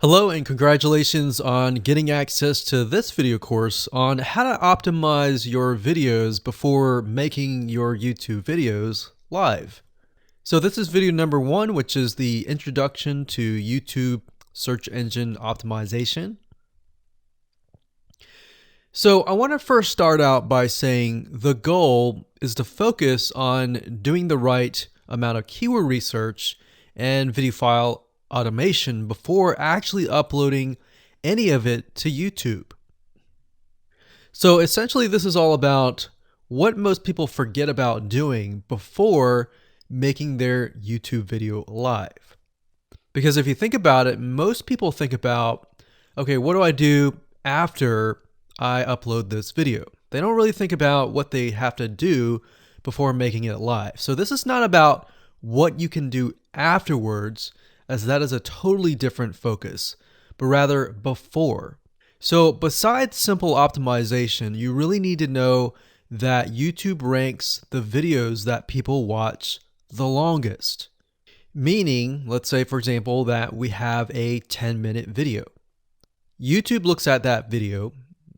Hello and congratulations on getting access to this video course on how to optimize your videos before making your YouTube videos live. So this is video number 1, which is the introduction to YouTube search engine optimization. So I want to first start out by saying the goal is to focus on doing the right amount of keyword research and video file automation before actually uploading any of it to YouTube. So essentially this is all about what most people forget about doing before making their YouTube video live. Because if you think about it, most people think about, okay, what do I do after I upload this video? They don't really think about what they have to do before making it live. So this is not about what you can do afterwards, as that is a totally different focus, but rather before. So besides simple optimization, you really need to know that YouTube ranks the videos that people watch the longest. Meaning, let's say for example that we have a 10-minute video. YouTube looks at that video.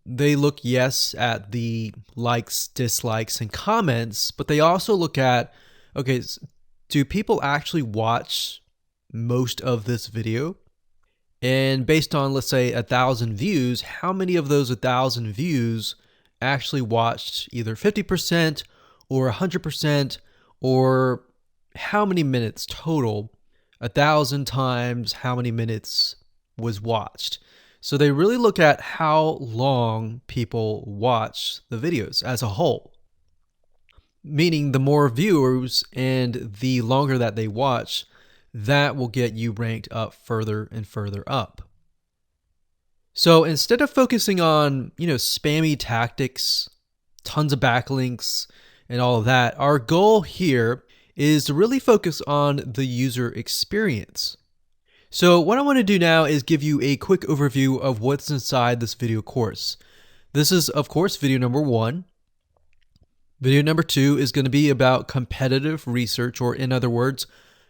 They look, yes, at the likes, dislikes, and comments, but they also look at, okay, do people actually watch most of this video? And based on, let's say, 1,000 views, how many of those 1,000 views actually watched either 50% or 100%, or how many minutes total? 1,000 times how many minutes was watched. So they really look at how long people watch the videos as a whole. Meaning the more viewers and the longer that they watch, that will get you ranked up further and further up. So instead of focusing on, spammy tactics, tons of backlinks, and all of that, our goal here is to really focus on the user experience. So what I want to do now is give you a quick overview of what's inside this video course. This is, of course, video number 1. Video number 2 is going to be about competitive research, or in other words,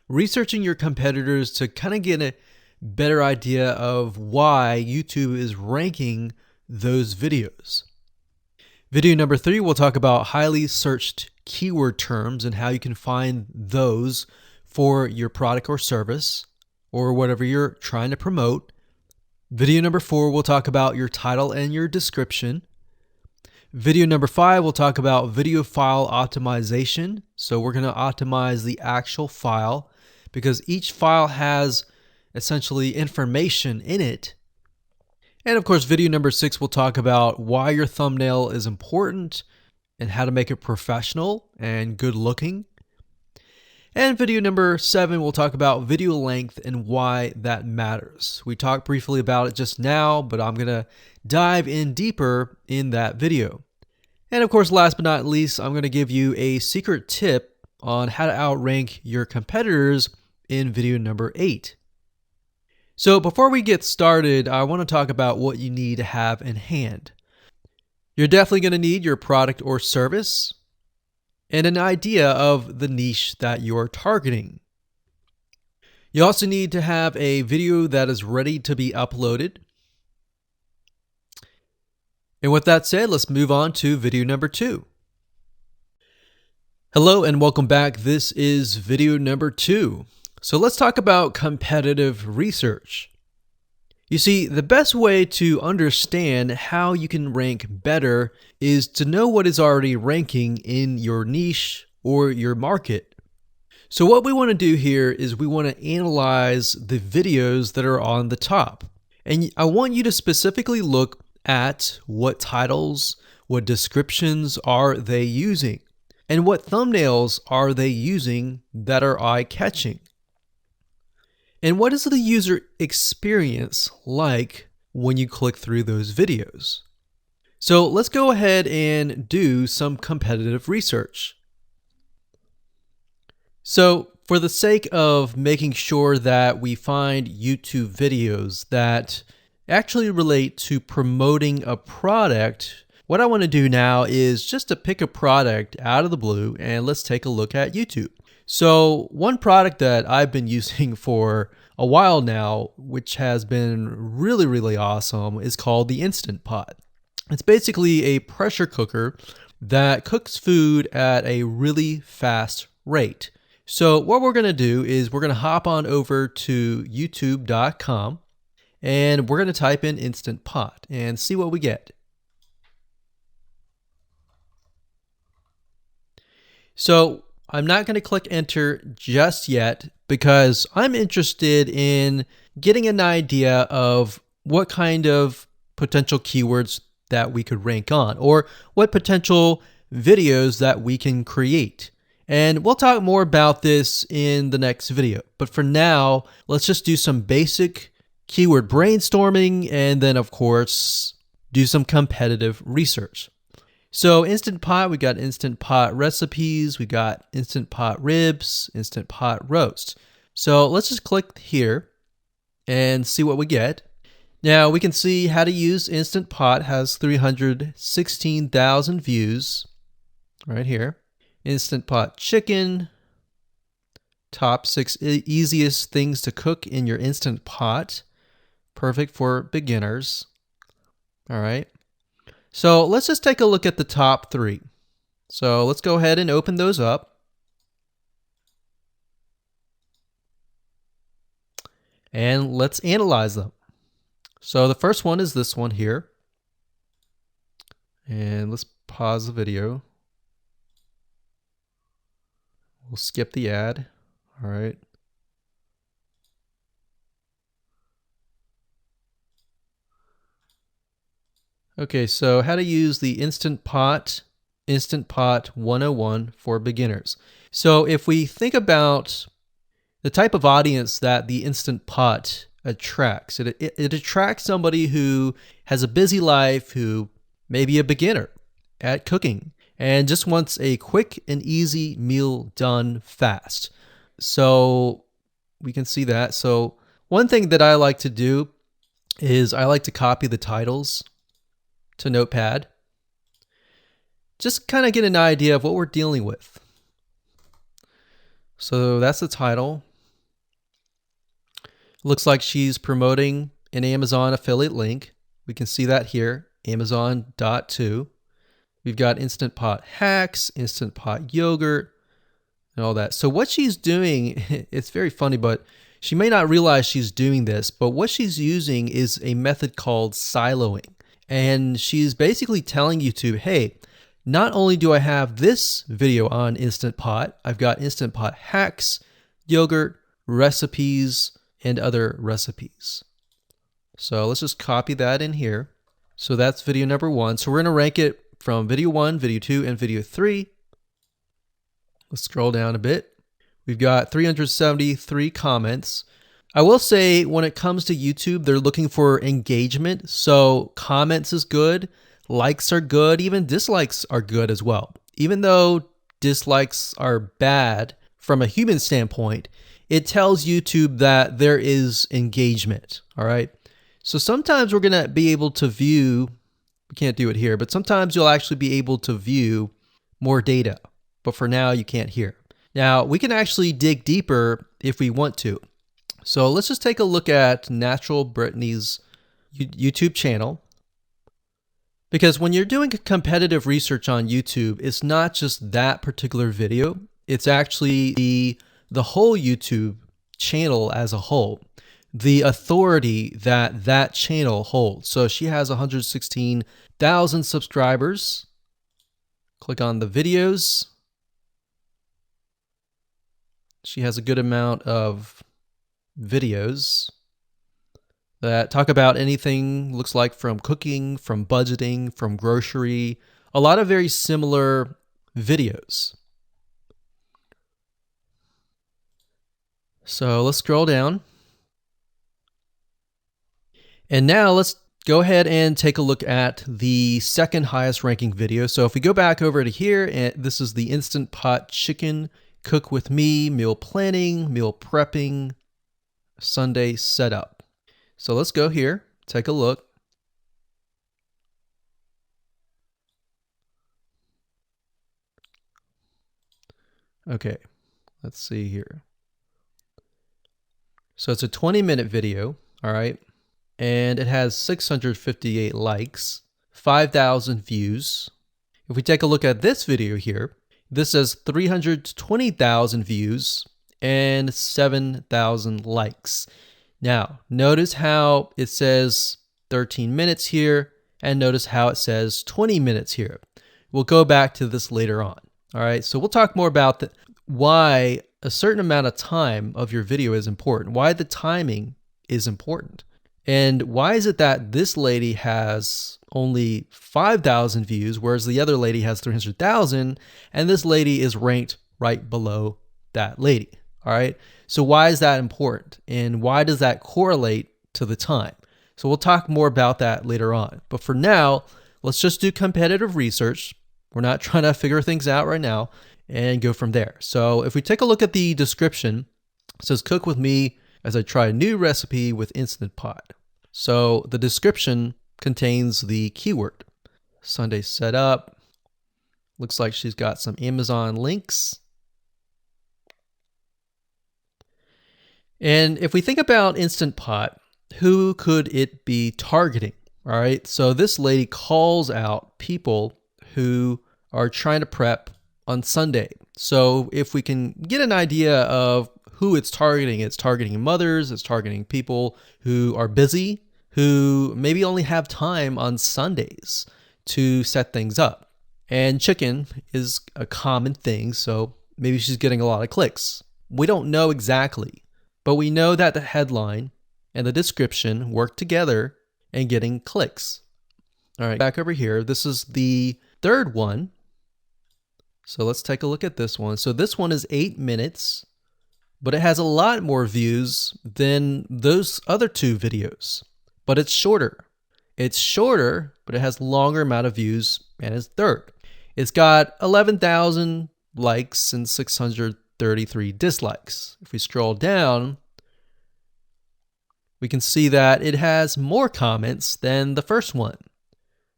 researching your competitors to kind of get a better idea of why YouTube is ranking those videos. Video number 3, we'll talk about highly searched keyword terms and how you can find those for your product or service or whatever you're trying to promote. Video number 4, we'll talk about your title and your description. Video number 5, we'll talk about video file optimization. So we're going to optimize the actual file, because each file has essentially information in it. And of course, video number 6 will talk about why your thumbnail is important and how to make it professional and good looking. And video number 7 will talk about video length and why that matters. We talked briefly about it just now, but I'm going to dive in deeper in that video. And of course, last but not least, I'm going to give you a secret tip on how to outrank your competitors in video number 8. So before we get started, I want to talk about what you need to have in hand. You're definitely going to need your product or service and an idea of the niche that you're targeting. You also need to have a video that is ready to be uploaded. And with that said, let's move on to video number 2. Hello and welcome back. This is video number 2. So let's talk about competitive research. You see, the best way to understand how you can rank better is to know what is already ranking in your niche or your market. So what we want to do here is we want to analyze the videos that are on the top. And I want you to specifically look at what titles, what descriptions are they using, and what thumbnails are they using that are eye-catching. And what is the user experience like when you click through those videos? So let's go ahead and do some competitive research. So for the sake of making sure that we find YouTube videos that actually relate to promoting a product, what I want to do now is just to pick a product out of the blue and let's take a look at YouTube. So one product that I've been using for a while now, which has been really, really awesome, is called the Instant Pot. It's basically a pressure cooker that cooks food at a really fast rate. So what we're going to do is we're going to hop on over to youtube.com and we're going to type in Instant Pot and see what we get. So I'm not going to click enter just yet because I'm interested in getting an idea of what kind of potential keywords that we could rank on, or what potential videos that we can create. And we'll talk more about this in the next video. But for now, let's just do some basic keyword brainstorming and then, of course, do some competitive research. So Instant Pot, we got Instant Pot recipes, we got Instant Pot ribs, Instant Pot roast. So let's just click here and see what we get. Now we can see how to use Instant Pot has 316,000 views right here. Instant Pot chicken, top 6 easiest things to cook in your Instant Pot. Perfect for beginners. All right. So let's just take a look at the top 3. So let's go ahead and open those up. And let's analyze them. So the first one is this one here. And let's pause the video. We'll skip the ad. All right. Okay, so how to use the Instant Pot 101 for beginners. So if we think about the type of audience that the Instant Pot attracts, it attracts somebody who has a busy life, who may be a beginner at cooking and just wants a quick and easy meal done fast. So we can see that. So one thing that I like to do is I like to copy the titles to Notepad. Just kind of get an idea of what we're dealing with. So that's the title. Looks like she's promoting an Amazon affiliate link. We can see that here, Amazon.to. We've got Instant Pot hacks, Instant Pot yogurt, and all that. So what she's doing, it's very funny, but she may not realize she's doing this, but what she's using is a method called siloing. And she's basically telling YouTube, hey, not only do I have this video on Instant Pot, I've got Instant Pot hacks, yogurt, recipes, and other recipes. So let's just copy that in here. So that's video number 1. So we're going to rank it from video 1, video 2, and video 3. Let's scroll down a bit. We've got 373 comments. I will say when it comes to YouTube, they're looking for engagement. So comments is good, likes are good, even dislikes are good as well. Even though dislikes are bad from a human standpoint, it tells YouTube that there is engagement. All right. So sometimes we're going to be able to view, we can't do it here, but sometimes you'll actually be able to view more data. But for now, you can't hear. Now, we can actually dig deeper if we want to. So let's just take a look at Natural Brittany's YouTube channel. Because when you're doing competitive research on YouTube, it's not just that particular video. It's actually the whole YouTube channel as a whole. The authority that that channel holds. So she has 116,000 subscribers. Click on the videos. She has a good amount of videos that talk about anything, looks like from cooking, from budgeting, from grocery, a lot of very similar videos. So let's scroll down. And now let's go ahead and take a look at the second highest ranking video. So if we go back over to here, and this is the Instant Pot chicken, cook with me, meal planning, meal prepping, Sunday setup. So let's go here, take a look. Okay, let's see here. So it's a 20-minute video, all right? And it has 658 likes, 5,000 views. If we take a look at this video here, this has 320,000 views and 7,000 likes. Now, notice how it says 13 minutes here, and notice how it says 20 minutes here. We'll go back to this later on. All right, so we'll talk more about why a certain amount of time of your video is important, why the timing is important. And why is it that this lady has only 5,000 views, whereas the other lady has 300,000, and this lady is ranked right below that lady? All right. So why is that important? And why does that correlate to the time? So we'll talk more about that later on. But for now, let's just do competitive research. We're not trying to figure things out right now and go from there. So if we take a look at the description, it says cook with me as I try a new recipe with Instant Pot. So the description contains the keyword. Sunday setup. Looks like she's got some Amazon links. And if we think about Instant Pot, who could it be targeting? All right, so this lady calls out people who are trying to prep on Sunday. So if we can get an idea of who it's targeting mothers, it's targeting people who are busy, who maybe only have time on Sundays to set things up. And chicken is a common thing, so maybe she's getting a lot of clicks. We don't know exactly, but we know that the headline and the description work together and getting clicks. All right, back over here, this is the third one. So let's take a look at this one. So this one is 8 minutes, but it has a lot more views than those other two videos, but it's shorter. It's shorter, but it has longer amount of views and it's third. It's got 11,000 likes and 633 dislikes. If we scroll down, we can see that it has more comments than the first one.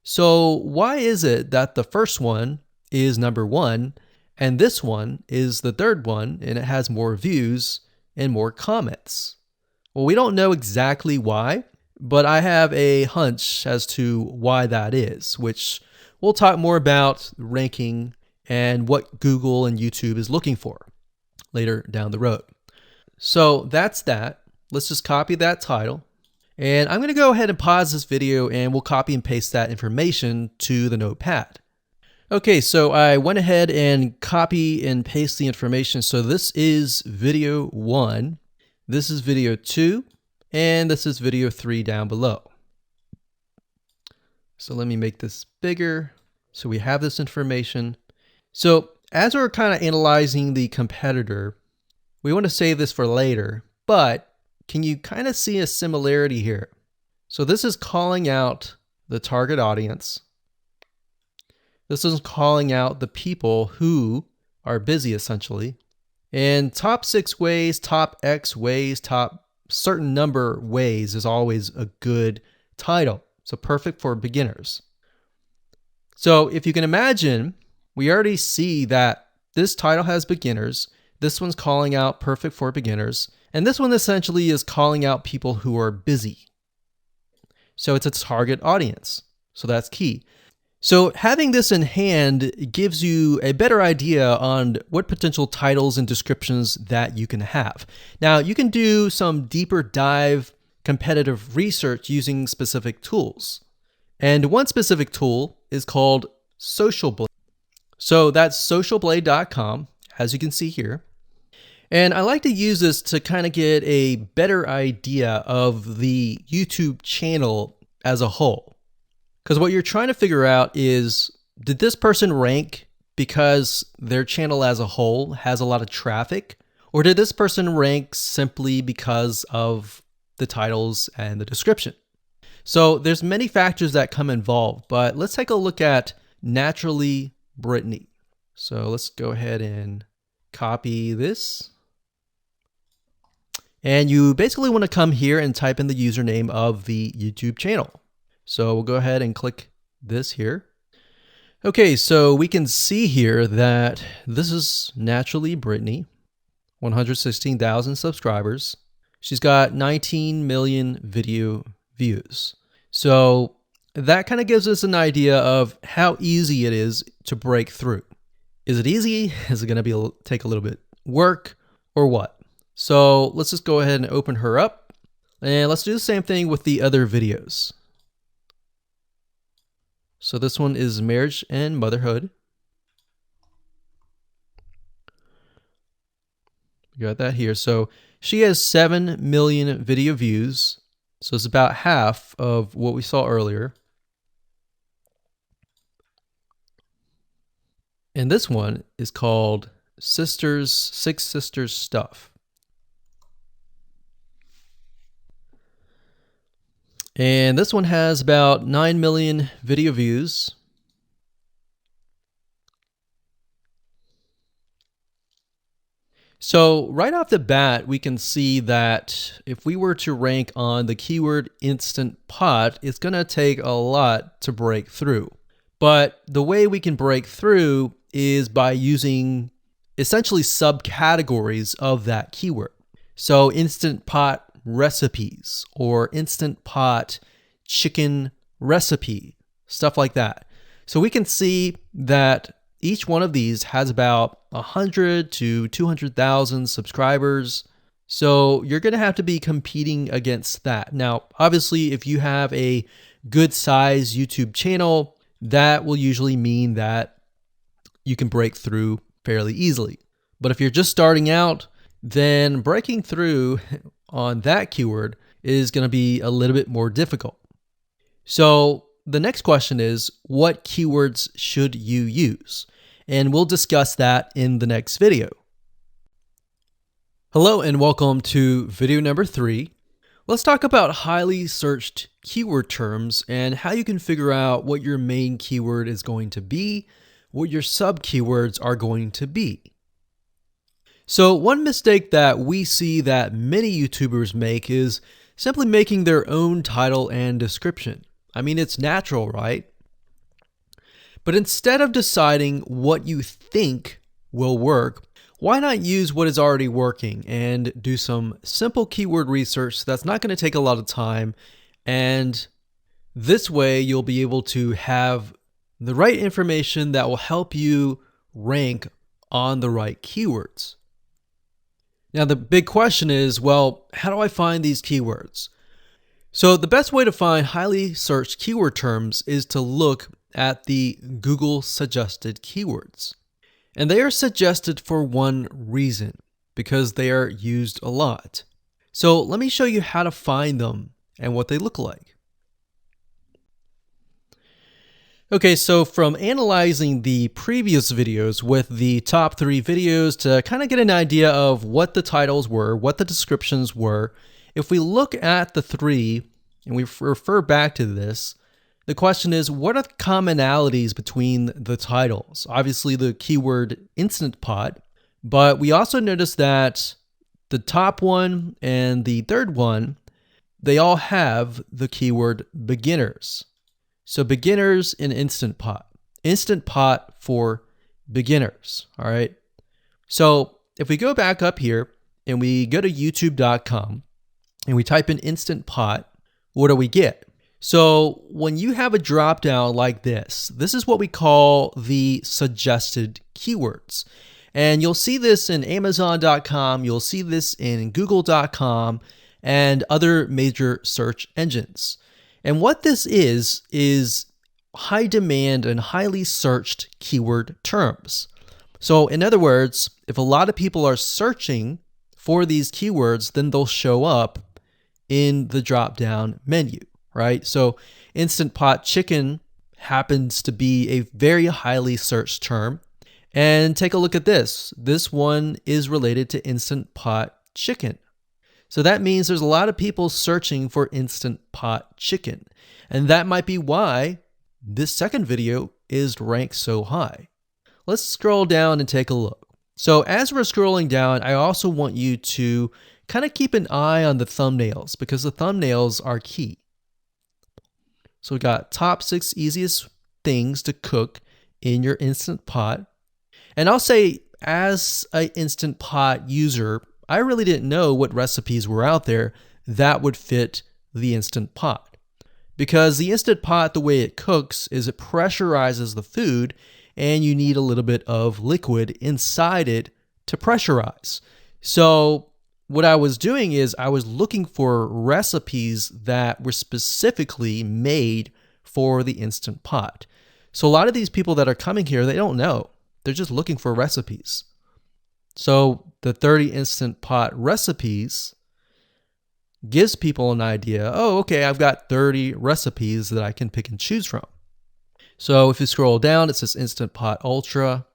So why is it that the first one is number one and this one is the third one and it has more views and more comments? Well, we don't know exactly why, but I have a hunch as to why that is, which we'll talk more about ranking and what Google and YouTube is looking for later down the road. So that's that. Let's just copy that title. And I'm going to go ahead and pause this video and we'll copy and paste that information to the notepad. Okay, so I went ahead and copy and paste the information. So this is video 1, this is video 2, and this is video 3 down below. So let me make this bigger so we have this information. So as we're kind of analyzing the competitor, we want to save this for later, but can you kind of see a similarity here? So this is calling out the target audience. This is calling out the people who are busy essentially. And top 6 ways, top X ways, top certain number ways is always a good title. So perfect for beginners. So if you can imagine, we already see that this title has beginners. This one's calling out perfect for beginners. And this one essentially is calling out people who are busy. So it's a target audience. So that's key. So having this in hand gives you a better idea on what potential titles and descriptions that you can have. Now you can do some deeper dive competitive research using specific tools. And one specific tool is called Social Blade. So that's socialblade.com, as you can see here. And I like to use this to kind of get a better idea of the YouTube channel as a whole. Because what you're trying to figure out is, did this person rank because their channel as a whole has a lot of traffic? Or did this person rank simply because of the titles and the description? So there's many factors that come involved, but let's take a look at Naturally Brittany. So let's go ahead and copy this. And you basically want to come here and type in the username of the YouTube channel. So we'll go ahead and click this here. Okay, so we can see here that this is Naturally Brittany, 116,000 subscribers. She's got 19 million video views. So that kind of gives us an idea of how easy it is to break through. Is it easy? Is it going to take a little bit work or what? So let's just go ahead and open her up, and let's do the same thing with the other videos. So this one is marriage and motherhood. You got that here. So she has 7 million video views. So it's about half of what we saw earlier. And this one is called Six Sisters Stuff. And this one has about 9 million video views. So right off the bat, we can see that if we were to rank on the keyword Instant Pot, it's going to take a lot to break through. But the way we can break through is by using essentially subcategories of that keyword. So Instant Pot recipes or Instant Pot chicken recipe, stuff like that. So we can see that each one of these has about 100 to 200,000 subscribers. So you're going to have to be competing against that. Now, obviously, if you have a good size YouTube channel, that will usually mean that you can break through fairly easily. But if you're just starting out, then breaking through on that keyword is going to be a little bit more difficult. So the next question is, what keywords should you use? And we'll discuss that in the next video. Hello and welcome to video number 3. Let's talk about highly searched keyword terms and how you can figure out what your main keyword is going to be, what your sub keywords are going to be. So one mistake that we see that many YouTubers make is simply making their own title and description. I mean, it's natural, right? But instead of deciding what you think will work, why not use what is already working and do some simple keyword research that's not going to take a lot of time, and this way you'll be able to have the right information that will help you rank on the right keywords. Now the big question is, well, how do I find these keywords? So the best way to find highly searched keyword terms is to look at the Google suggested keywords. And they are suggested for one reason, because they are used a lot. So let me show you how to find them and what they look like. Okay, so from analyzing the previous videos with the top 3 videos to kind of get an idea of what the titles were, what the descriptions were, if we look at the 3 and we refer back to this, the question is, what are the commonalities between the titles? Obviously the keyword Instant Pot, but we also notice that the top one and the third one, they all have the keyword beginners. So beginners in Instant Pot. Instant Pot for beginners, all right? So if we go back up here and we go to youtube.com and we type in Instant Pot, what do we get? So when you have a drop down like this is what we call the suggested keywords. And you'll see this in Amazon.com, you'll see this in Google.com and other major search engines. And what this is high demand and highly searched keyword terms. So in other words, if a lot of people are searching for these keywords, then they'll show up in the drop down menu. Right? So Instant Pot chicken happens to be a very highly searched term. And take a look at this. This one is related to Instant Pot chicken. So that means there's a lot of people searching for Instant Pot chicken. And that might be why this second video is ranked so high. Let's scroll down and take a look. So as we're scrolling down, I also want you to kind of keep an eye on the thumbnails because the thumbnails are key. So we got top 6 easiest things to cook in your Instant Pot. And I'll say, as an Instant Pot user, I really didn't know what recipes were out there that would fit the Instant Pot. Because the Instant Pot, the way it cooks is it pressurizes the food, and you need a little bit of liquid inside it to pressurize. So what I was doing is I was looking for recipes that were specifically made for the Instant Pot. So a lot of these people that are coming here, they don't know. They're just looking for recipes. So the 30 Instant Pot recipes gives people an idea. Oh, okay, I've got 30 recipes that I can pick and choose from. So if you scroll down, it says Instant Pot Ultra.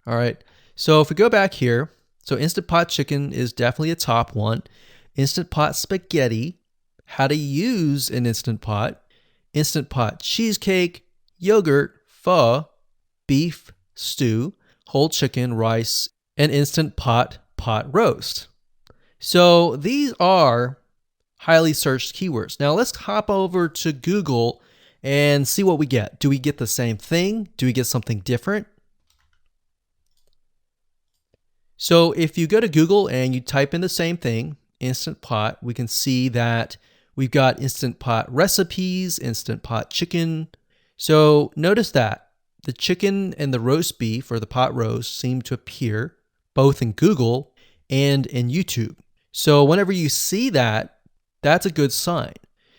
All right. So if we go back here, so Instant Pot Chicken is definitely a top one. Instant Pot Spaghetti, how to use an Instant Pot. Instant Pot Cheesecake, Yogurt, Pho, Beef Stew, Whole Chicken, Rice, and Instant Pot Pot Roast. So these are highly searched keywords. Now let's hop over to Google and see what we get. Do we get the same thing? Do we get something different? So if you go to Google and you type in the same thing, Instant Pot, we can see that we've got Instant Pot recipes, Instant Pot chicken. So notice that the chicken and the roast beef or the pot roast seem to appear both in Google and in YouTube. So whenever you see that, that's a good sign,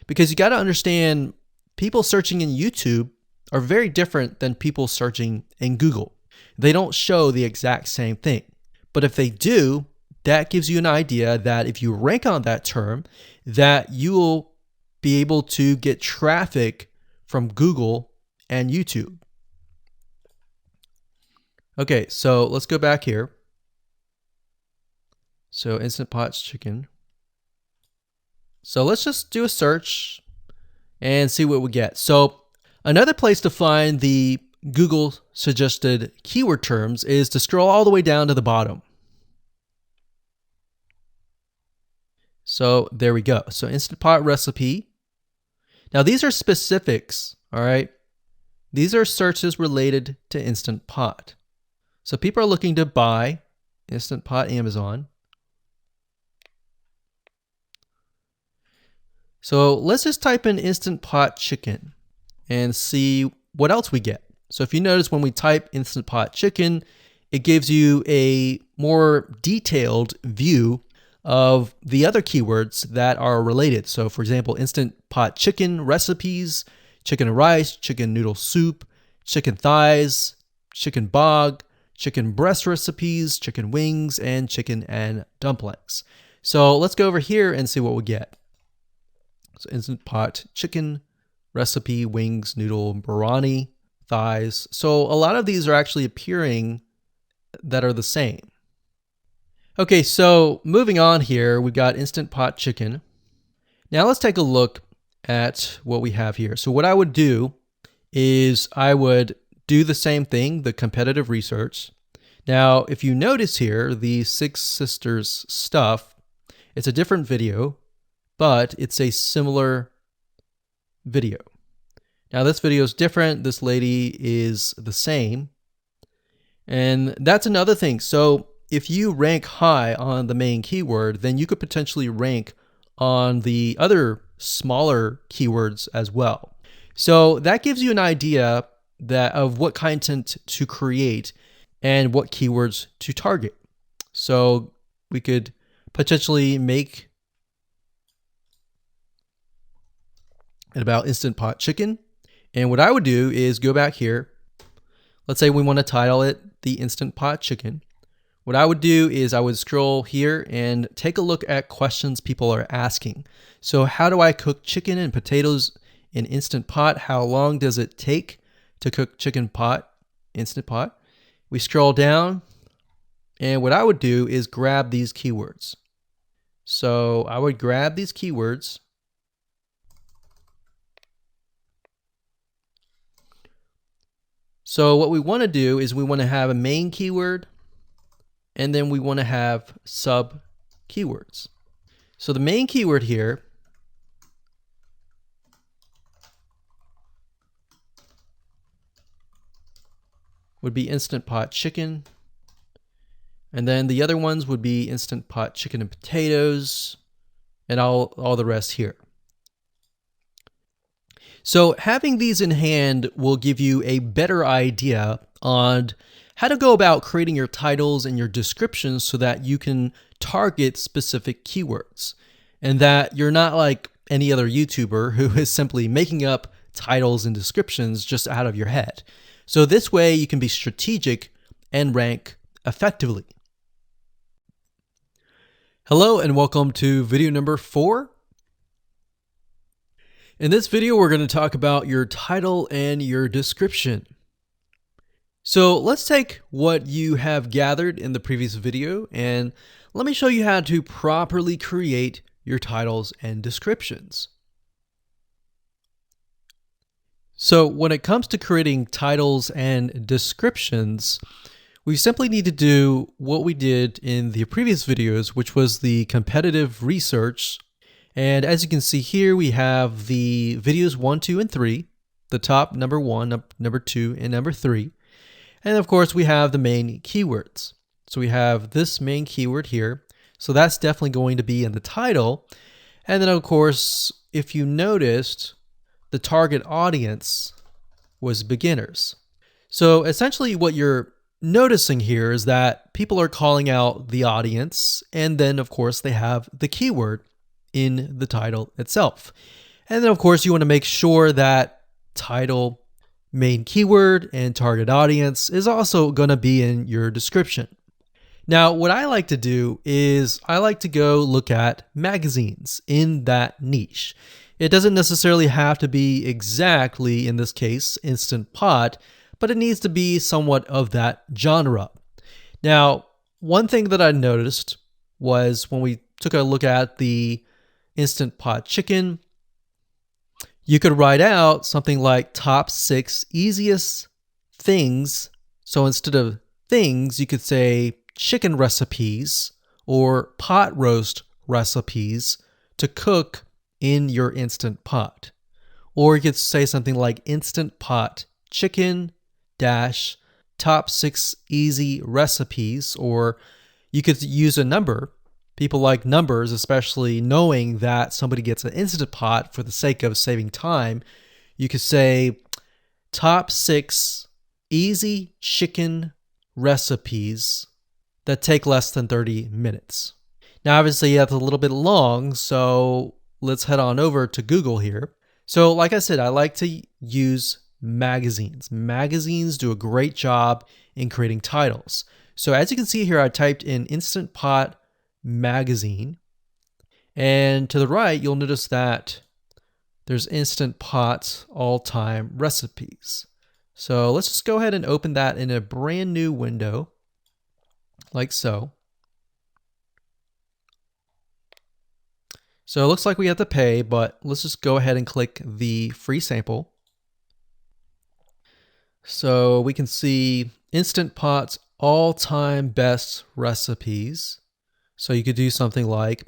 because you got to understand people searching in YouTube are very different than people searching in Google. They don't show the exact same thing. But if they do, that gives you an idea that if you rank on that term, that you will be able to get traffic from Google and YouTube. Okay, so let's go back here. So Instant Pot Chicken. So let's just do a search and see what we get. So another place to find the Google suggested keyword terms is to scroll all the way down to the bottom. So there we go. So Instant Pot recipe. Now these are specifics, all right? These are searches related to Instant Pot. So people are looking to buy Instant Pot Amazon. So let's just type in Instant Pot Chicken and see what else we get. So if you notice, when we type Instant Pot Chicken, it gives you a more detailed view of the other keywords that are related. So for example, Instant Pot Chicken recipes, chicken and rice, chicken noodle soup, chicken thighs, chicken bog, chicken breast recipes, chicken wings, and chicken and dumplings. So let's go over here and see what we get. So Instant Pot Chicken recipe, wings, noodle, biryani, thighs. So a lot of these are actually appearing that are the same. Okay, so moving on here, we've got Instant Pot Chicken. Now let's take a look at what we have here. So what I would do is I would do the same thing, the competitive research. Now, if you notice here, the Six Sisters stuff, it's a different video, but it's a similar video. Now this video is different. This lady is the same. And that's another thing. So if you rank high on the main keyword, then you could potentially rank on the other smaller keywords as well. So that gives you an idea of what content to create and what keywords to target. So we could potentially make it about Instant Pot Chicken. And what I would do is go back here. Let's say we want to title it the Instant Pot Chicken. What I would do is I would scroll here and take a look at questions people are asking. So how do I cook chicken and potatoes in Instant Pot? How long does it take to cook chicken pot, Instant Pot? We scroll down, and what I would do is grab these keywords. So I would grab these keywords. So what we want to do is we want to have a main keyword, and then we want to have sub keywords. So the main keyword here would be Instant Pot Chicken. And then the other ones would be Instant Pot chicken and potatoes, and all the rest here. So having these in hand will give you a better idea on how to go about creating your titles and your descriptions so that you can target specific keywords, and that you're not like any other YouTuber who is simply making up titles and descriptions just out of your head. So this way you can be strategic and rank effectively. Hello and welcome to video number 4. In this video, we're going to talk about your title and your description. So let's take what you have gathered in the previous video and let me show you how to properly create your titles and descriptions. So when it comes to creating titles and descriptions, we simply need to do what we did in the previous videos, which was the competitive research. And as you can see here, we have the videos 1, 2, and 3, the top number 1, number 2, and number 3. And of course, we have the main keywords. So we have this main keyword here. So that's definitely going to be in the title. And then of course, if you noticed, the target audience was beginners. So essentially what you're noticing here is that people are calling out the audience, and then of course they have the keyword in the title itself. And then of course you want to make sure that title, main keyword, and target audience is also going to be in your description. Now what I like to do is I like to go look at magazines in that niche. It doesn't necessarily have to be exactly, in this case, Instant Pot, but it needs to be somewhat of that genre. Now, one thing that I noticed was when we took a look at the Instant Pot chicken, you could write out something like top 6 easiest things. So instead of things, you could say chicken recipes or pot roast recipes to cook in your Instant Pot. Or you could say something like Instant Pot chicken dash top 6 easy recipes, or you could use a number. People like numbers, especially knowing that somebody gets an Instant Pot for the sake of saving time. You could say top 6 easy chicken recipes that take less than 30 minutes. Now, obviously, that's a little bit long, so let's head on over to Google here. So like I said, I like to use magazines. Magazines do a great job in creating titles. So as you can see here, I typed in Instant Pot magazine, and to the right, you'll notice that there's Instant Pot all-time recipes. So let's just go ahead and open that in a brand new window, like so. So it looks like we have to pay, but let's just go ahead and click the free sample. So we can see Instant Pot's all-time best recipes. So you could do something like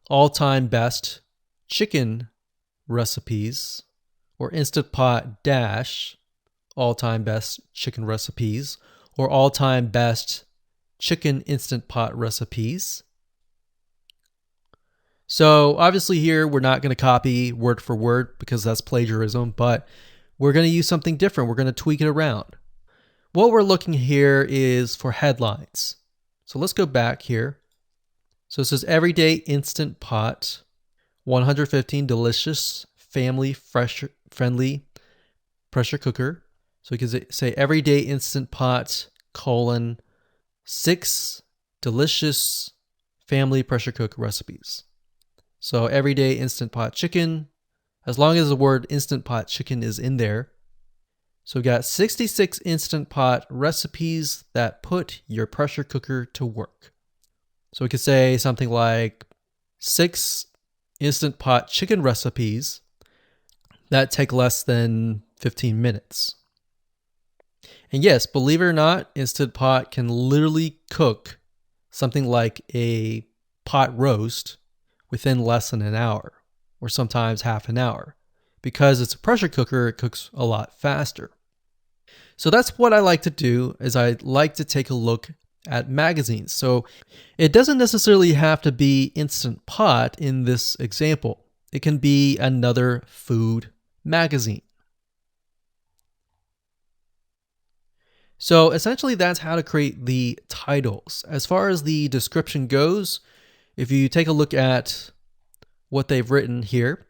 all-time best chicken recipes, or Instant Pot dash all-time best chicken recipes, or all-time best chicken Instant Pot recipes. So obviously here we're not going to copy word for word because that's plagiarism, but we're going to use something different. We're going to tweak it around. What we're looking here is for headlines. So let's go back here. So it says everyday Instant Pot, 115 delicious, family friendly pressure cooker. So we can say everyday Instant Pot, 6 delicious family pressure cook recipes. So everyday Instant Pot chicken, as long as the word Instant Pot chicken is in there. So we got 66 Instant Pot recipes that put your pressure cooker to work. So we could say something like 6 Instant Pot chicken recipes that take less than 15 minutes. And yes, believe it or not, Instant Pot can literally cook something like a pot roast within less than an hour, or sometimes half an hour. Because it's a pressure cooker, it cooks a lot faster. So that's what I like to do, is I like to take a look at magazines. So it doesn't necessarily have to be Instant Pot in this example. It can be another food magazine. So essentially that's how to create the titles. As far as the description goes, if you take a look at what they've written here,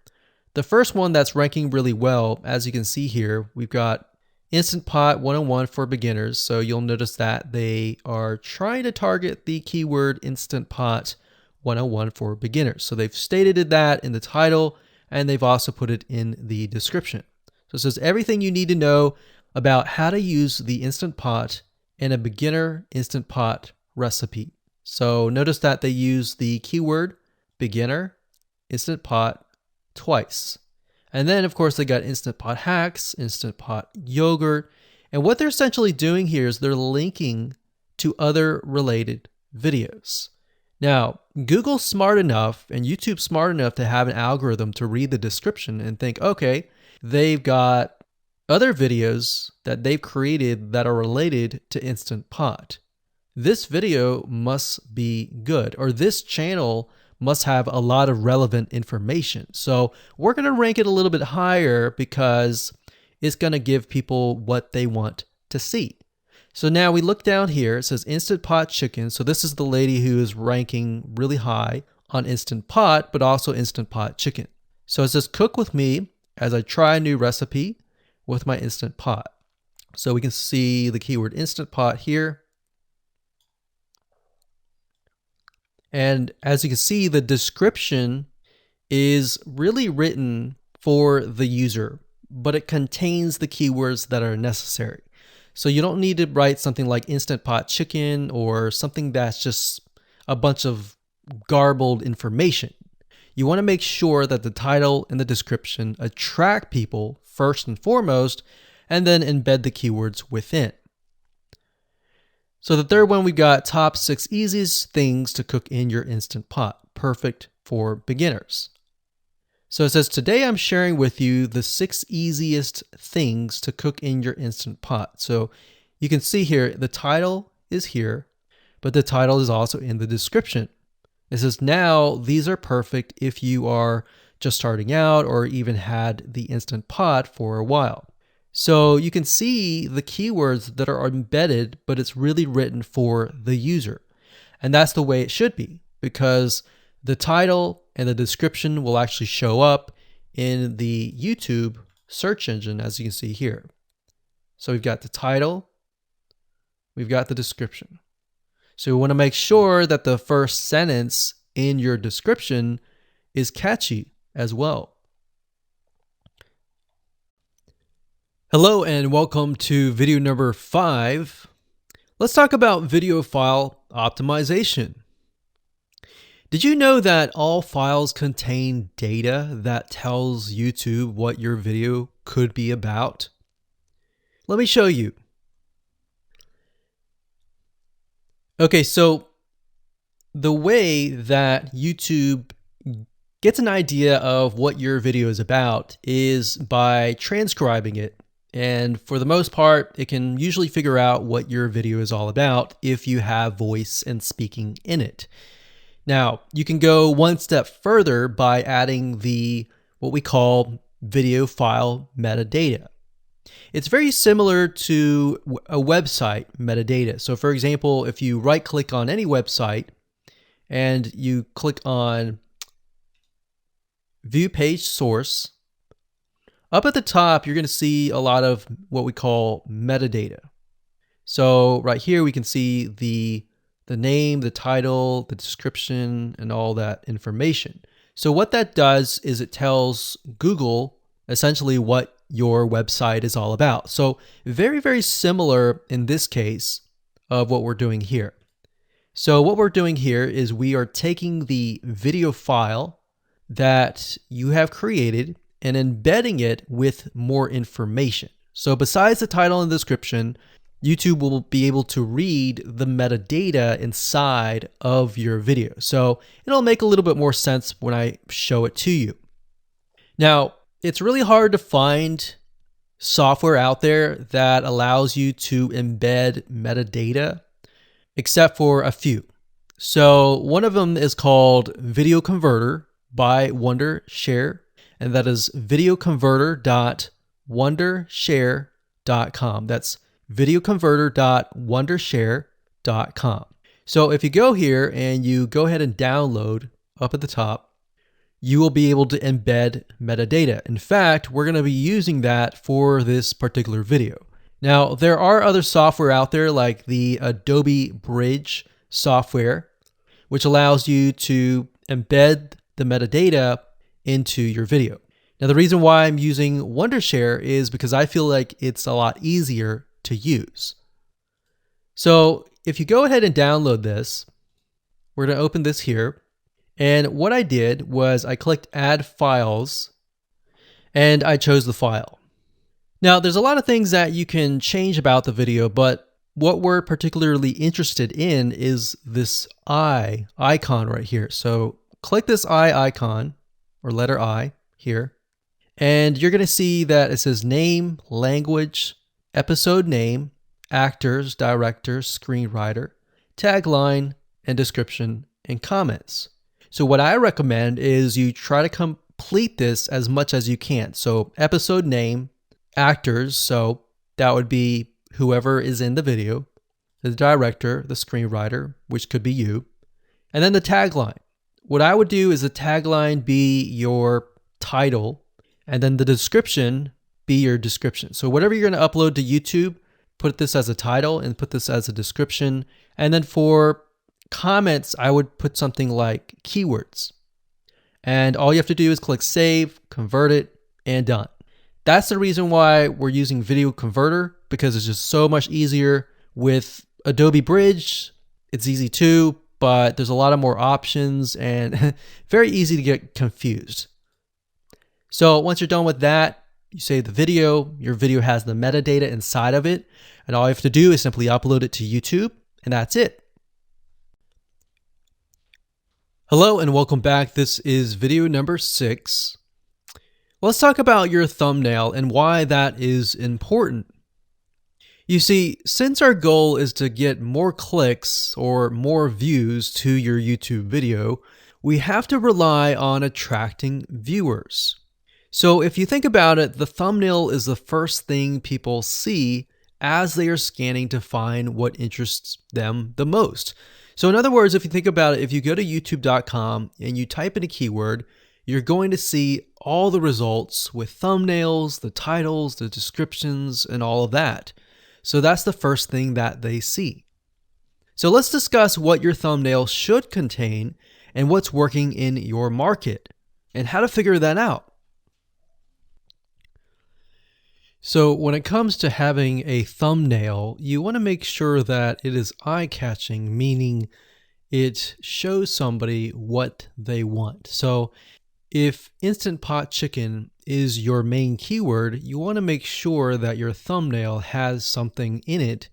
the first one that's ranking really well, as you can see here, we've got Instant Pot 101 for beginners. So you'll notice that they are trying to target the keyword Instant Pot 101 for beginners. So they've stated that in the title, and they've also put it in the description. So it says everything you need to know about how to use the Instant Pot in a beginner Instant Pot recipe. So notice that they use the keyword beginner Instant Pot twice. And then, of course, they got Instant Pot hacks, Instant Pot yogurt. And what they're essentially doing here is they're linking to other related videos. Now, Google's smart enough and YouTube's smart enough to have an algorithm to read the description and think, okay, they've got other videos that they've created that are related to Instant Pot. This video must be good, or this channel must have a lot of relevant information. So we're going to rank it a little bit higher because it's going to give people what they want to see. So now we look down here, it says Instant Pot Chicken. So this is the lady who is ranking really high on Instant Pot, but also Instant Pot Chicken. So it says cook with me as I try a new recipe with my Instant Pot. So we can see the keyword Instant Pot here. And as you can see, the description is really written for the user, but it contains the keywords that are necessary. So you don't need to write something like Instant Pot Chicken or something that's just a bunch of garbled information. You want to make sure that the title and the description attract people first and foremost, and then embed the keywords within. So the third one, we've got top 6 easiest things to cook in your Instant Pot, perfect for beginners. So it says, today I'm sharing with you the 6 easiest things to cook in your Instant Pot. So you can see here, the title is here, but the title is also in the description. It says, now these are perfect if you are just starting out or even had the Instant Pot for a while. So you can see the keywords that are embedded, but it's really written for the user. And that's the way it should be, because the title and the description will actually show up in the YouTube search engine, as you can see here. So we've got the title, we've got the description. So we want to make sure that the first sentence in your description is catchy as well. Hello and welcome to video number 5. Let's talk about video file optimization. Did you know that all files contain data that tells YouTube what your video could be about? Let me show you. Okay, so the way that YouTube gets an idea of what your video is about is by transcribing it. And for the most part, it can usually figure out what your video is all about if you have voice and speaking in it. Now, you can go one step further by adding what we call video file metadata. It's very similar to a website metadata. So for example, if you right click on any website and you click on View Page Source, up at the top, you're going to see a lot of what we call metadata. So right here, we can see the name, the title, the description, and all that information. So what that does is it tells Google essentially what your website is all about. So very, very similar in this case of what we're doing here. So what we're doing here is we are taking the video file that you have created and embedding it with more information. So besides the title and description, YouTube will be able to read the metadata inside of your video. So it'll make a little bit more sense when I show it to you. Now, it's really hard to find software out there that allows you to embed metadata except for a few. So one of them is called Video Converter by Wondershare, and that is videoconverter.wondershare.com. That's videoconverter.wondershare.com. So if you go here and you go ahead and download up at the top, you will be able to embed metadata. In fact, we're going to be using that for this particular video. Now, there are other software out there like the Adobe Bridge software, which allows you to embed the metadata into your video. Now, the reason why I'm using Wondershare is because I feel like it's a lot easier to use. So if you go ahead and download this, we're going to open this here. And what I did was I clicked Add Files, and I chose the file. Now, there's a lot of things that you can change about the video, but what we're particularly interested in is this eye icon right here. So click this eye icon, or letter I here, and you're going to see that it says name, language, episode name, actors, director, screenwriter, tagline, and description, and comments. So what I recommend is you try to complete this as much as you can. So episode name, actors, so that would be whoever is in the video, the director, the screenwriter, which could be you, and then the tagline. What I would do is the tagline be your title, and then the description be your description. So whatever you're going to upload to YouTube, put this as a title and put this as a description. And then for comments, I would put something like keywords. And all you have to do is click save, convert it, and done. That's the reason why we're using Video Converter, because it's just so much easier. With Adobe Bridge, it's easy too, but there's a lot of more options and very easy to get confused. So once you're done with that, you save the video. Your video has the metadata inside of it, and all you have to do is simply upload it to YouTube, and that's it. Hello and welcome back. This is video number 6. Let's talk about your thumbnail and why that is important. You see, since our goal is to get more clicks or more views to your YouTube video, we have to rely on attracting viewers. So if you think about it, the thumbnail is the first thing people see as they are scanning to find what interests them the most. So in other words, if you think about it, if you go to youtube.com and you type in a keyword, you're going to see all the results with thumbnails, the titles, the descriptions, and all of that. So that's the first thing that they see. So let's discuss what your thumbnail should contain and what's working in your market and how to figure that out. So when it comes to having a thumbnail, you want to make sure that it is eye-catching, meaning it shows somebody what they want. So if Instant Pot Chicken is your main keyword, you want to make sure that your thumbnail has something in it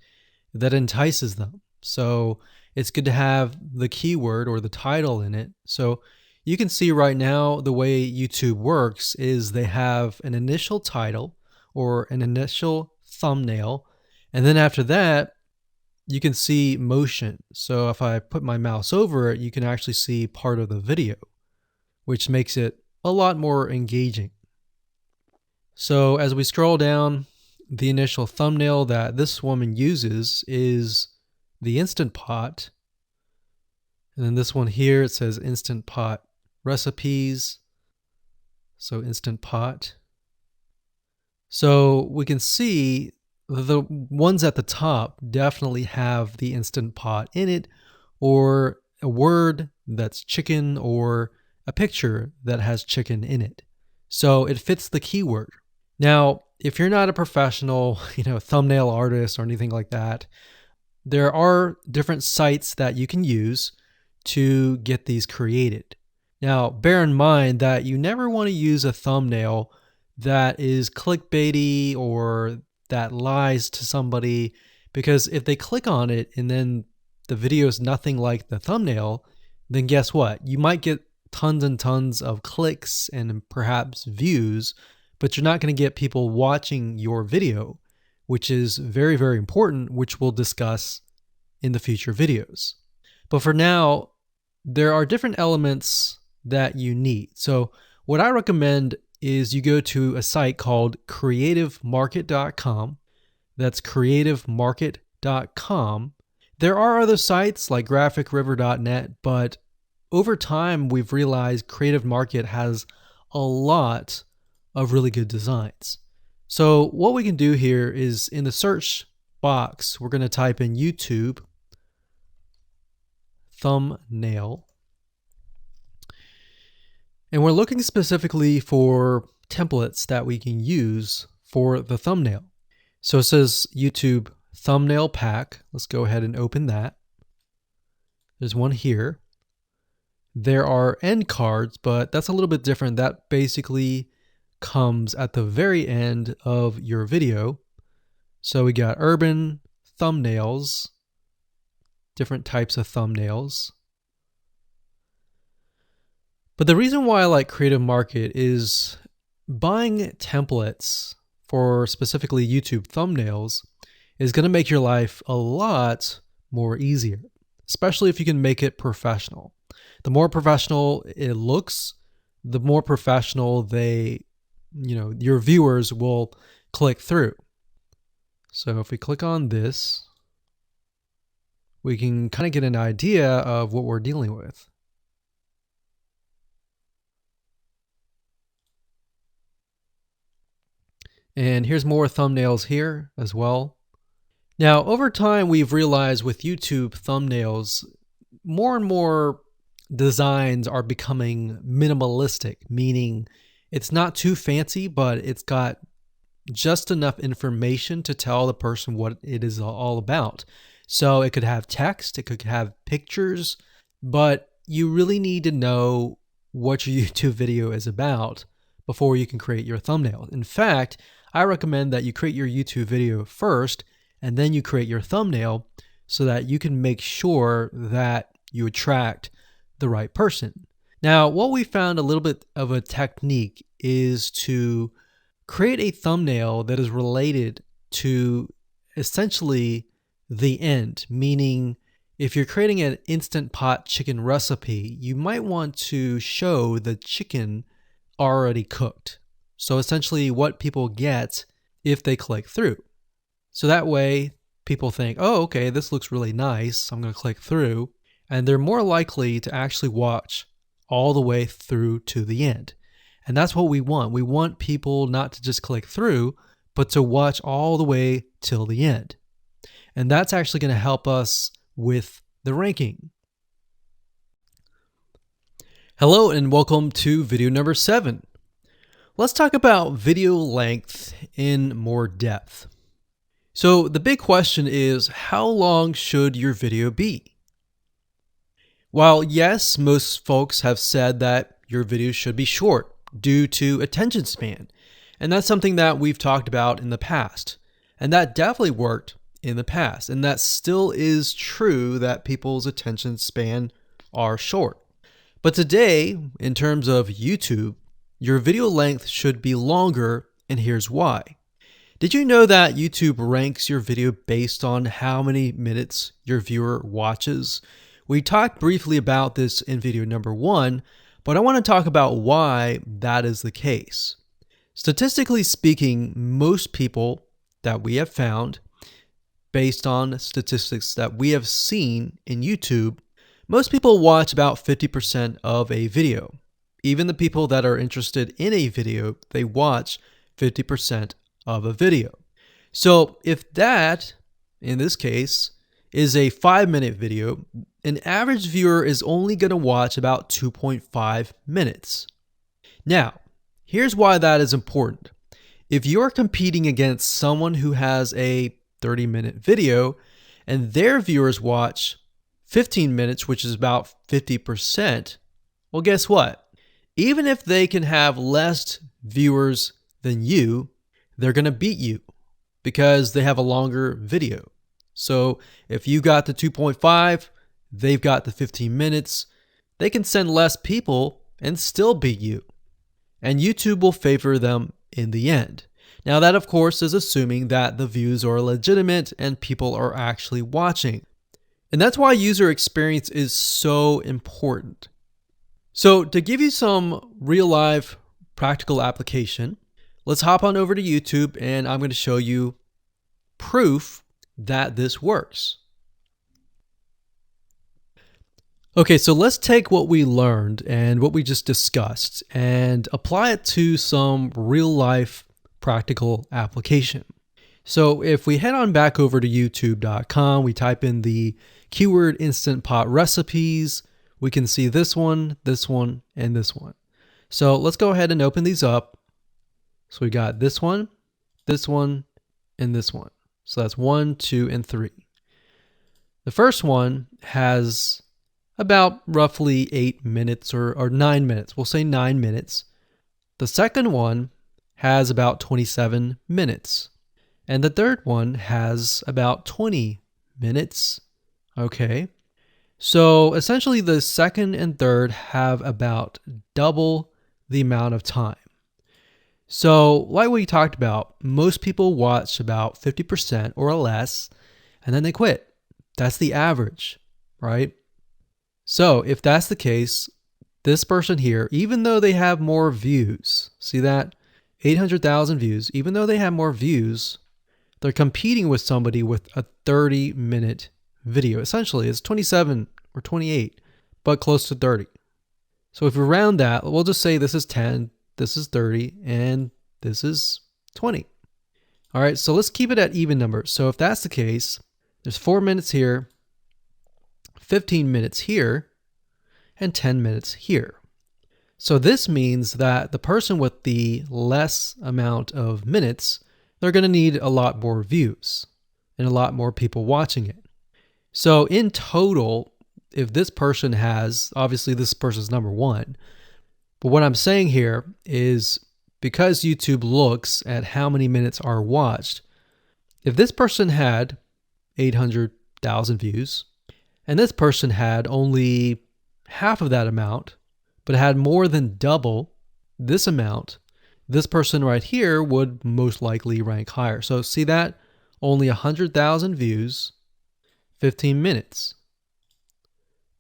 that entices them. So it's good to have the keyword or the title in it. So you can see right now the way YouTube works is they have an initial title or an initial thumbnail, and then after that you can see motion. So if I put my mouse over it, you can actually see part of the video, which makes it a lot more engaging. So as we scroll down, the initial thumbnail that this woman uses is the Instant Pot, and then this one here, it says Instant Pot recipes, so Instant Pot. So we can see the ones at the top definitely have the Instant Pot in it, or a word that's chicken, or a picture that has chicken in it. So it fits the keyword. Now, if you're not a professional, thumbnail artist or anything like that, there are different sites that you can use to get these created. Now, bear in mind that you never want to use a thumbnail that is clickbaity or that lies to somebody, because if they click on it and then the video is nothing like the thumbnail, then guess what? You might get tons and tons of clicks and perhaps views, but you're not going to get people watching your video, which is very, very important, which we'll discuss in the future videos. But for now, there are different elements that you need. So what I recommend is you go to a site called creativemarket.com. That's creativemarket.com. There are other sites like graphicriver.net, but over time we've realized Creative Market has a lot of really good designs. So what we can do here is in the search box, we're going to type in YouTube thumbnail. And we're looking specifically for templates that we can use for the thumbnail. So it says YouTube thumbnail pack. Let's go ahead and open that. There's one here. There are end cards, but that's a little bit different. That basically comes at the very end of your video. So we got urban thumbnails, different types of thumbnails. But the reason why I like Creative Market is buying templates for specifically YouTube thumbnails is going to make your life a lot more easier, especially if you can make it professional. The more professional it looks, the more professional your viewers will click through. So if we click on this, we can kind of get an idea of what we're dealing with. And here's more thumbnails here as well. Now, over time, we've realized with YouTube thumbnails, more and more designs are becoming minimalistic, meaning it's not too fancy, but it's got just enough information to tell the person what it is all about. So it could have text, it could have pictures, but you really need to know what your YouTube video is about before you can create your thumbnail. In fact, I recommend that you create your YouTube video first and then you create your thumbnail so that you can make sure that you attract the right person. Now, what we found a little bit of a technique is to create a thumbnail that is related to essentially the end, meaning if you're creating an Instant Pot chicken recipe, you might want to show the chicken already cooked. So essentially what people get if they click through. So that way people think, oh, okay, this looks really nice. I'm going to click through. And they're more likely to actually watch all the way through to the end. And that's what we want. We want people not to just click through, but to watch all the way till the end. And that's actually going to help us with the ranking. Hello and welcome to video number 7. Let's talk about video length in more depth. So the big question is, how long should your video be? While yes, most folks have said that your video should be short due to attention span, and that's something that we've talked about in the past, and that definitely worked in the past, and that still is true that people's attention span are short. But today, in terms of YouTube, your video length should be longer, and here's why. Did you know that YouTube ranks your video based on how many minutes your viewer watches? We talked briefly about this in video number 1, but I want to talk about why that is the case. Statistically speaking, most people that we have found, based on statistics that we have seen in YouTube, most people watch about 50% of a video. Even the people that are interested in a video, they watch 50% of a video. So if that, in this case, is a 5-minute video, an average viewer is only going to watch about 2.5 minutes. Now, here's why that is important. If you're competing against someone who has a 30-minute video and their viewers watch 15 minutes, which is about 50%, well, guess what? Even if they can have less viewers than you, they're going to beat you because they have a longer video. So if you got the 2.5, they've got the 15 minutes, they can send less people and still beat you. And YouTube will favor them in the end. Now that, of course, is assuming that the views are legitimate and people are actually watching. And that's why user experience is so important. So to give you some real life practical application, let's hop on over to YouTube and I'm going to show you proof that this works. Okay, so let's take what we learned and what we just discussed and apply it to some real life practical application. So if we head on back over to youtube.com, we type in the keyword Instant Pot recipes, we can see this one, and this one. So let's go ahead and open these up. So we got this one, and this one. So that's 1, 2, and 3. The first one has about roughly 8 minutes or 9 minutes. We'll say 9 minutes. The second one has about 27 minutes. And the third one has about 20 minutes. Okay. So essentially the second and third have about double the amount of time. So like we talked about, most people watch about 50% or less, and then they quit. That's the average, right? So if that's the case, this person here, even though they have more views, see that? 800,000 views, even though they have more views, they're competing with somebody with a 30-minute video. Essentially, it's 27 or 28, but close to 30. So if we round that, we'll just say this is 10, this is 30, and this is 20. All right, so let's keep it at even numbers. So if that's the case, there's 4 minutes here, 15 minutes here, and 10 minutes here. So this means that the person with the less amount of minutes, they're going to need a lot more views and a lot more people watching it. So in total, if this person has, obviously this person's number one, but what I'm saying here is because YouTube looks at how many minutes are watched, if this person had 800,000 views and this person had only half of that amount, but had more than double this amount, this person right here would most likely rank higher. So see that? Only 100,000 views, 15 minutes.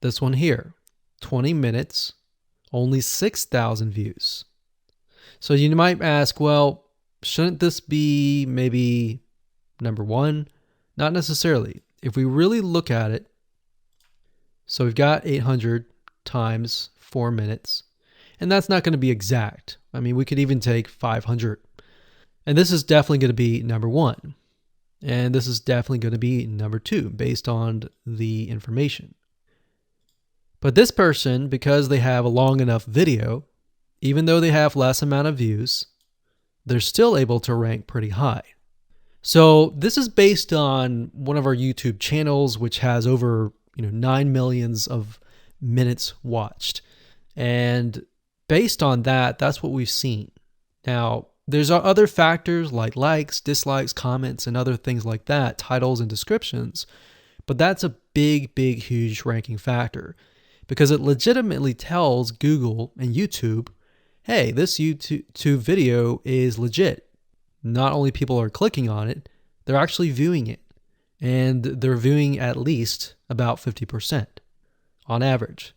This one here, 20 minutes, only 6,000 views. So you might ask, well, shouldn't this be maybe number one? Not necessarily. If we really look at it, so we've got 800 times 4 minutes, and that's not going to be exact. I mean, we could even take 500. And this is definitely going to be number one. And this is definitely going to be number two based on the information. But this person, because they have a long enough video, even though they have less amount of views, they're still able to rank pretty high. So this is based on one of our YouTube channels, which has over 9 million of minutes watched. And based on that, that's what we've seen. Now, there's other factors like likes, dislikes, comments, and other things like that, titles and descriptions. But that's a big, huge ranking factor because it legitimately tells Google and YouTube, hey, this YouTube video is legit. Not only people are clicking on it, they're actually viewing it. And they're viewing at least about 50% on average.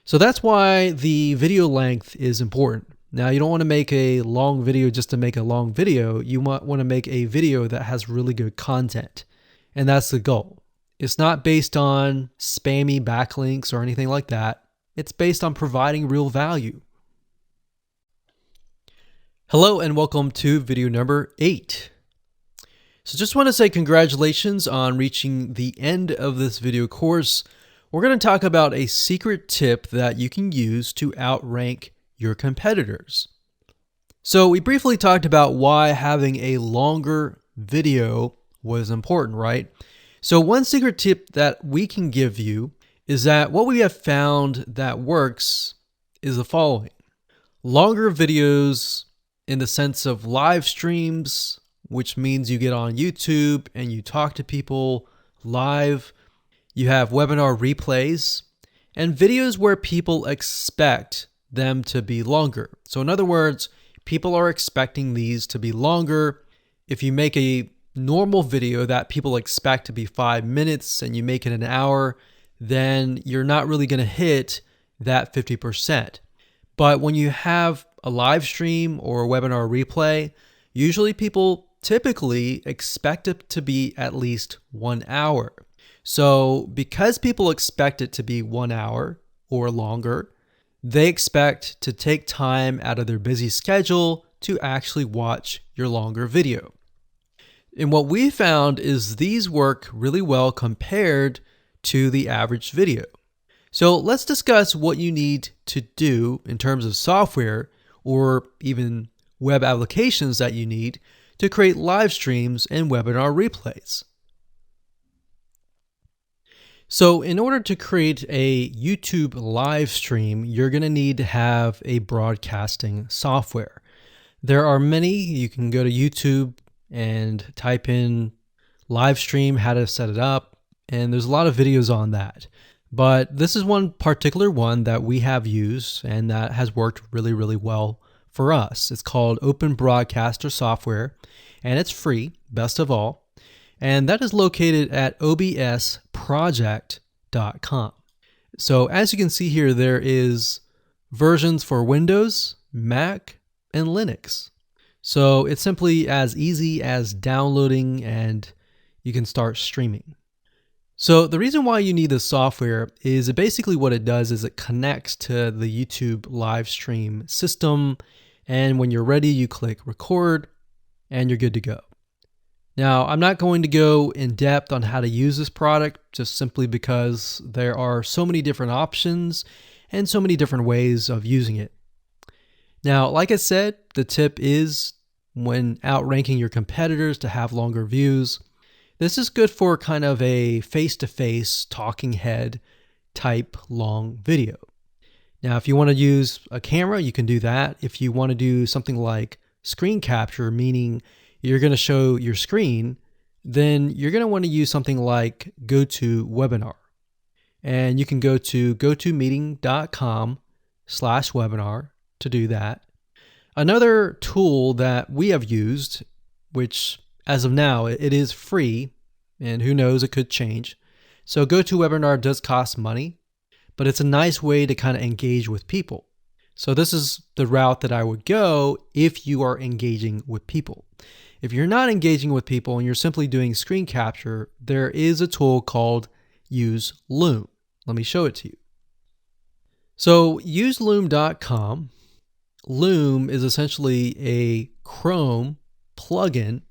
So that's why the video length is important. Now, you don't want to make a long video just to make a long video. You might want to make a video that has really good content. And that's the goal. It's not based on spammy backlinks or anything like that. It's based on providing real value. Hello and welcome to video number 8. So just want to say congratulations on reaching the end of this video course. We're going to talk about a secret tip that you can use to outrank your competitors. So we briefly talked about why having a longer video was important, right? So one secret tip that we can give you is that what we have found that works is the following. Longer videos in the sense of live streams, which means you get on YouTube and you talk to people live. You have webinar replays and videos where people expect them to be longer. So in other words, people are expecting these to be longer. If you make a normal video that people expect to be 5 minutes and you make it an hour, then you're not really going to hit that 50%. But when you have a live stream or a webinar replay, usually people typically expect it to be at least 1 hour. So because people expect it to be 1 hour or longer, they expect to take time out of their busy schedule to actually watch your longer video. And what we found is these work really well compared to the average video. So let's discuss what you need to do in terms of software or even web applications that you need to create live streams and webinar replays. So in order to create a YouTube live stream, you're going to need to have a broadcasting software. There are many. You can go to YouTube and type in live stream, how to set it up, and there's a lot of videos on that. But this is one particular one that we have used and that has worked really, really well for us. It's called Open Broadcaster Software, and it's free, best of all. And that is located at obsproject.com. So as you can see here, there is versions for Windows, Mac, and Linux. So it's simply as easy as downloading and you can start streaming. So the reason why you need this software is basically what it does is it connects to the YouTube live stream system. And when you're ready, you click record and you're good to go. Now, I'm not going to go in depth on how to use this product just simply because there are so many different options and so many different ways of using it. Now, like I said, the tip is when outranking your competitors to have longer views. This is good for kind of a face-to-face talking head type long video. Now, if you want to use a camera, you can do that. If you want to do something like screen capture, meaning you're going to show your screen, then you're going to want to use something like GoToWebinar. And you can go to gotomeeting.com/webinar to do that. Another tool that we have used, which as of now, it is free, and who knows, it could change. So GoToWebinar does cost money, but it's a nice way to kind of engage with people. So this is the route that I would go if you are engaging with people. If you're not engaging with people and you're simply doing screen capture, there is a tool called Use Loom. Let me show it to you. So useloom.com. Loom is essentially a Chrome plugin,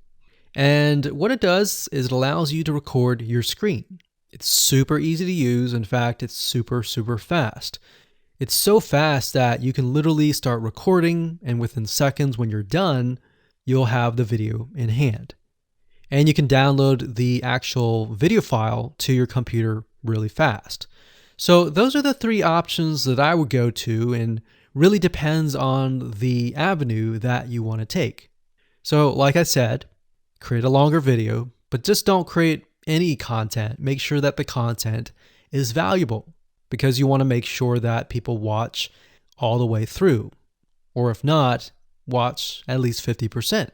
and what it does is it allows you to record your screen. It's super easy to use. In fact, it's super, super fast. It's so fast that you can literally start recording, and within seconds when you're done, you'll have the video in hand. And you can download the actual video file to your computer really fast. So those are the three options that I would go to, and really depends on the avenue that you want to take. So like I said, create a longer video, but just don't create any content. Make sure that the content is valuable because you want to make sure that people watch all the way through. Or if not, watch at least 50%.